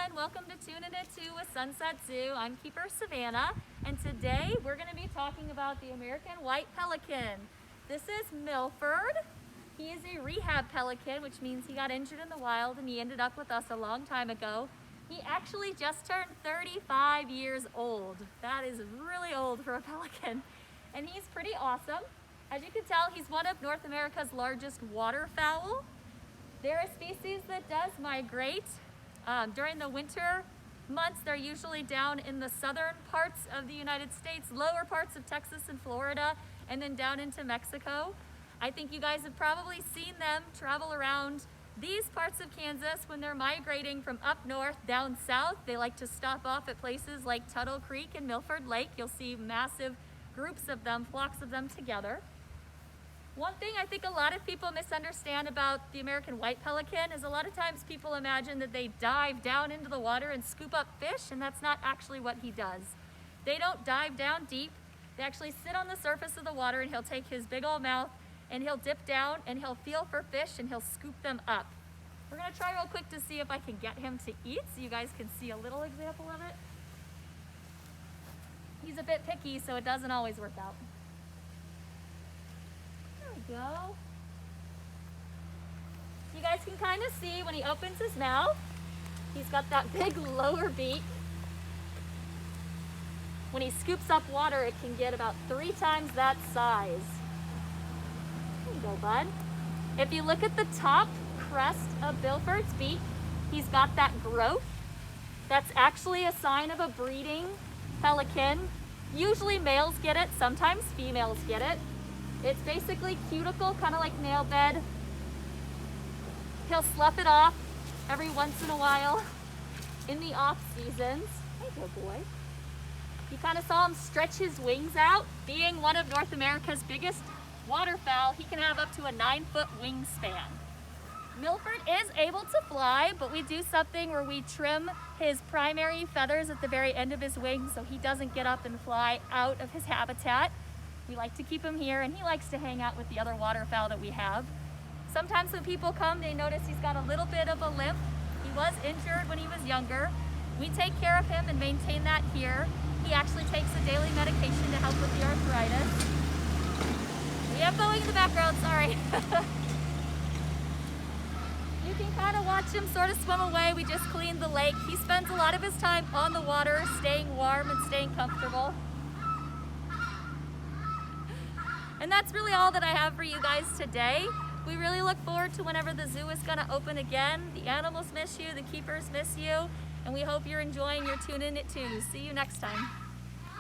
everyone, welcome to Tune In at 2 with Sunset Zoo. I'm Keeper Savannah, and today we're going to be talking about the American white pelican. This is Milford. He is a rehab pelican, which means he got injured in the wild and he ended up with us a long time ago. He actually just turned 35 years old. That is really old for a pelican, and he's pretty awesome. As you can tell, he's one of North America's largest waterfowl. They're a species that does migrate. During the winter months, they're usually down in the southern parts of the United States, lower parts of Texas and Florida, and then down into Mexico. I think you guys have probably seen them travel around these parts of Kansas when they're migrating from up north down south. They like to stop off at places like Tuttle Creek and Milford Lake. You'll see massive groups of them, flocks of them together. One thing I think a lot of people misunderstand about the American white pelican is a lot of times people imagine that they dive down into the water and scoop up fish, and that's not actually what he does. They don't dive down deep. They actually sit on the surface of the water, and he'll take his big old mouth and he'll dip down and he'll feel for fish and he'll scoop them up. We're gonna try real quick to see if I can get him to eat so you guys can see a little example of it. He's a bit picky, so it doesn't always work out. Go. You guys can kind of see when he opens his mouth, he's got that big lower beak. When he scoops up water, it can get about 3 times that size. There you go, bud. If you look at the top crest of Milford's beak, he's got that growth. That's actually a sign of a breeding pelican. Usually males get it, sometimes females get it. It's basically cuticle, kind of like nail bed. He'll slough it off every once in a while in the off seasons. Hey, good boy. You kind of saw him stretch his wings out. Being one of North America's biggest waterfowl, he can have up to a 9-foot wingspan. Milford is able to fly, but we do something where we trim his primary feathers at the very end of his wings so he doesn't get up and fly out of his habitat. We like to keep him here, and he likes to hang out with the other waterfowl that we have. Sometimes when people come, they notice he's got a little bit of a limp. He was injured when he was younger. We take care of him and maintain that here. He actually takes a daily medication to help with the arthritis. We have Boeing in the background, sorry. You can kind of watch him sort of swim away. We just cleaned the lake. He spends a lot of his time on the water, staying warm and staying comfortable. And that's really all that I have for you guys today. We really look forward to whenever the zoo is going to open again. The animals miss you, the keepers miss you, and we hope you're enjoying your Tune In at 2. See you next time.